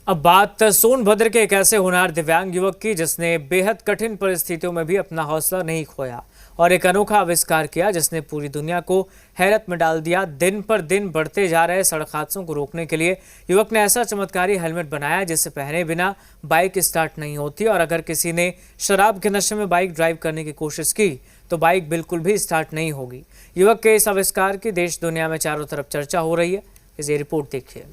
अब बात सोनभद्र के एक ऐसे होनहार दिव्यांग युवक की जिसने बेहद कठिन परिस्थितियों में भी अपना हौसला नहीं खोया और एक अनोखा आविष्कार किया जिसने पूरी दुनिया को हैरत में डाल दिया। दिन पर दिन बढ़ते जा रहे सड़क हादसों को रोकने के लिए युवक ने ऐसा चमत्कारी हेलमेट बनाया जिसे पहने बिना बाइक स्टार्ट नहीं होती और अगर किसी ने शराब के नशे में बाइक ड्राइव करने की कोशिश की तो बाइक बिल्कुल भी स्टार्ट नहीं होगी। युवक के इस आविष्कार की देश दुनिया में चारों तरफ चर्चा हो रही है। इसे रिपोर्ट देखिए।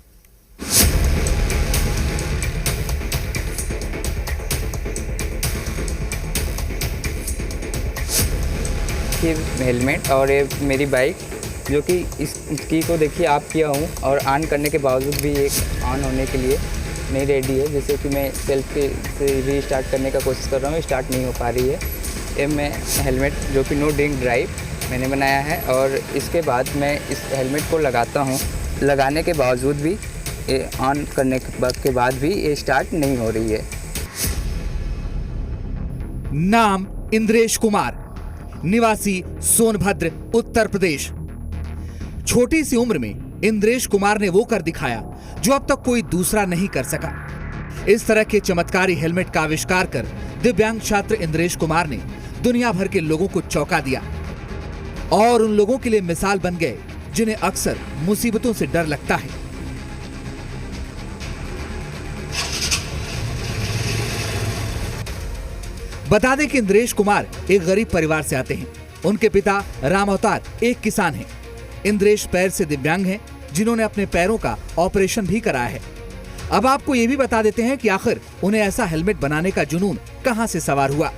हेलमेट और ये मेरी बाइक जो कि इसकी को देखिए आप किया हूँ और ऑन करने के बावजूद भी एक ऑन होने के लिए नहीं रेडी है। जैसे कि मैं सेल्फ से रीस्टार्ट करने का कोशिश कर रहा हूँ, स्टार्ट नहीं हो पा रही है। ये मैं हेलमेट जो कि नो ड्रिंक ड्राइव मैंने बनाया है और इसके बाद मैं इस हेलमेट को लगाता हूँ। लगाने के बावजूद भी ये ऑन करने के बाद भी ये स्टार्ट नहीं हो रही है। नाम इंद्रेश कुमार, निवासी सोनभद्र उत्तर प्रदेश। छोटी सी उम्र में इंद्रेश कुमार ने वो कर दिखाया जो अब तक कोई दूसरा नहीं कर सका। इस तरह के चमत्कारी हेलमेट का आविष्कार कर दिव्यांग छात्र इंद्रेश कुमार ने दुनिया भर के लोगों को चौंका दिया और उन लोगों के लिए मिसाल बन गए जिन्हें अक्सर मुसीबतों से डर लगता है। बता दें कि इंद्रेश कुमार एक गरीब परिवार से आते हैं। उनके पिता राम अवतार एक किसान हैं। इंद्रेश पैर से दिव्यांग हैं जिन्होंने अपने पैरों का ऑपरेशन भी कराया है। अब आपको ये भी बता देते हैं कि आखिर उन्हें ऐसा हेलमेट बनाने का जुनून कहां से सवार हुआ।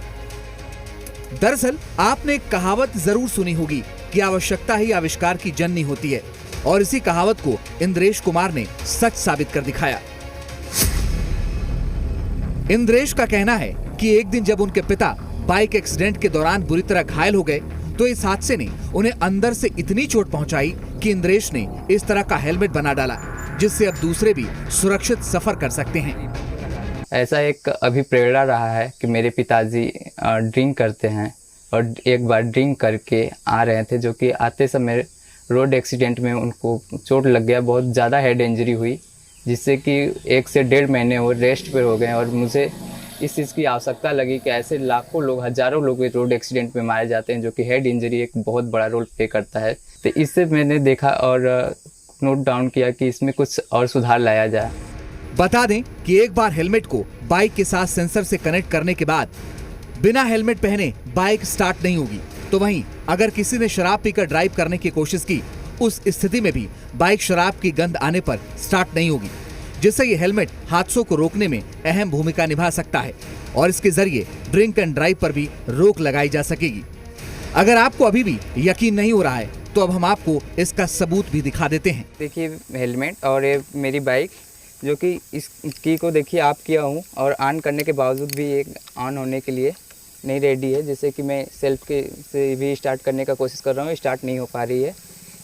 दरअसल आपने एक कहावत जरूर सुनी होगी कि आवश्यकता ही आविष्कार की जननी होती है और इसी कहावत को इंद्रेश कुमार ने सच साबित कर दिखाया। इंद्रेश का कहना है कि एक दिन जब उनके पिता बाइक एक्सीडेंट के दौरान बुरी तरह घायल हो गए तो इस हादसे ने उन्हें अंदर से इतनी चोट पहुंचाई कि इंद्रेश ने इस तरह का हेलमेट बना डाला जिससे अब दूसरे भी सुरक्षित सफर कर सकते हैं। ऐसा एक अभिप्रेरणा रहा है कि मेरे पिताजी ड्रिंक करते हैं और एक बार ड्रिंक करके आ रहे थे, जो कि आते समय रोड एक्सीडेंट में उनको चोट लग गया, बहुत ज़्यादा हेड इंजरी हुई जिससे कि 1 से 1.5 महीने वो रेस्ट पे हो गए और मुझे इस चीज़ की आवश्यकता लगी कि ऐसे लाखों लोग, हज़ारों लोग रोड एक्सीडेंट में मारे जाते हैं जो कि हेड इंजरी एक बहुत बड़ा रोल प्ले करता है। तो इससे मैंने देखा और नोट डाउन किया कि इसमें कुछ और सुधार लाया जाए। बता दें कि एक बार हेलमेट को बाइक के साथ सेंसर से कनेक्ट करने के बाद बिना हेलमेट पहने बाइक स्टार्ट नहीं होगी, तो वहीं अगर किसी ने शराब पीकर ड्राइव करने की कोशिश की उस स्थिति में भी बाइक शराब की गंध आने पर स्टार्ट नहीं होगी, जिससे ये हेलमेट हादसों को रोकने में अहम भूमिका निभा सकता है और इसके जरिए ड्रिंक एंड ड्राइव पर भी रोक लगाई जा सकेगी। अगर आपको अभी भी यकीन नहीं हो रहा है तो अब हम आपको इसका सबूत भी दिखा देते हैं। देखिए हेलमेट और ये मेरी बाइक जो कि इसकी को देखिए आप किया हूँ और ऑन करने के बावजूद भी एक ऑन होने के लिए नहीं रेडी है। जैसे कि मैं सेल्फ से भी स्टार्ट करने का कोशिश कर रहा हूँ, स्टार्ट नहीं हो पा रही है।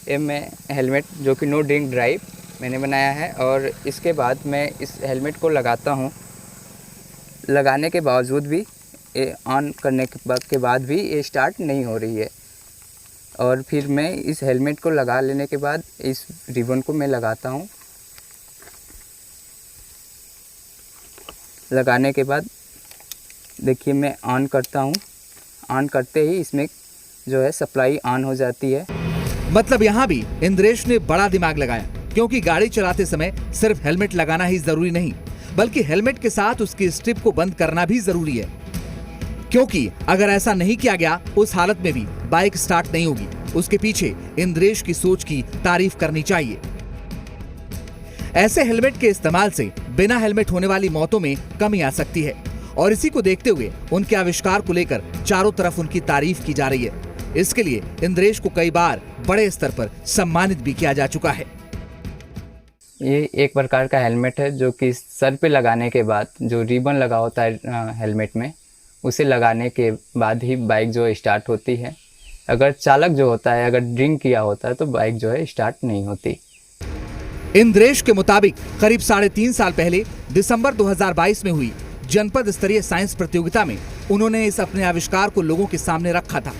ये मैं हेलमेट जो कि नो ड्रिंक ड्राइव मैंने बनाया है और इसके बाद मैं इस हेलमेट को लगाता हूँ। लगाने के बावजूद भी ये ऑन करने के बाद भी ये स्टार्ट नहीं हो रही है और फिर मैं इस हेलमेट को लगा लेने के बाद इस रिबन को मैं लगाता हूँ। लगाने के बाद देखिए मैं ऑन करता हूँ। ऑन करते ही इसमें जो है सप्लाई ऑन हो जाती है। मतलब यहाँ भी इंद्रेश ने बड़ा दिमाग लगाया, क्योंकि गाड़ी चलाते समय सिर्फ हेलमेट लगाना ही जरूरी नहीं बल्कि हेलमेट के साथ उसकी स्ट्रिप को बंद करना भी जरूरी है, क्योंकि अगर ऐसा नहीं किया गया उस हालत में भी बाइक स्टार्ट नहीं होगी। उसके पीछे इंद्रेश की सोच की तारीफ करनी चाहिए। ऐसे हेलमेट के इस्तेमाल से बिना हेलमेट होने वाली मौतों में कमी आ सकती है और इसी को देखते हुए उनके आविष्कार को लेकर चारों तरफ उनकी तारीफ की जा रही है। इसके लिए इंद्रेश को कई बार बड़े स्तर पर सम्मानित भी किया जा चुका है। ये एक प्रकार का हेलमेट है जो कि सर पे लगाने के बाद जो रिबन लगा होता है हेलमेट में, उसे लगाने के बाद ही बाइक जो है स्टार्ट होती है। अगर चालक जो होता है अगर ड्रिंक किया होता है तो बाइक जो है स्टार्ट नहीं होती। इंद्रेश के मुताबिक करीब 3.5 साल पहले दिसंबर 2022 में हुई जनपद स्तरीय साइंस प्रतियोगिता में उन्होंने इस अपने आविष्कार को लोगों के सामने रखा था।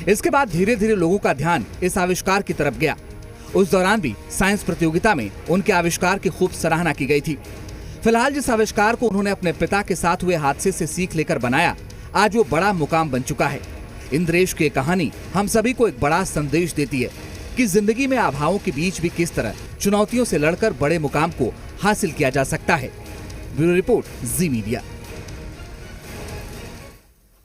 इसके बाद धीरे धीरे लोगों का ध्यान इस आविष्कार की तरफ गया। उस दौरान भी साइंस प्रतियोगिता में उनके आविष्कार की खूब सराहना की गई थी। फिलहाल जिस आविष्कार को उन्होंने अपने पिता के साथ हुए हादसे से सीख लेकर बनाया, आज वो बड़ा मुकाम बन चुका है। इंद्रेश की कहानी हम सभी को एक बड़ा संदेश देती है कि जिंदगी में अभावों के बीच भी किस तरह चुनौतियों से लड़कर बड़े मुकाम को हासिल किया जा सकता है। ब्यूरो रिपोर्ट, जी मीडिया।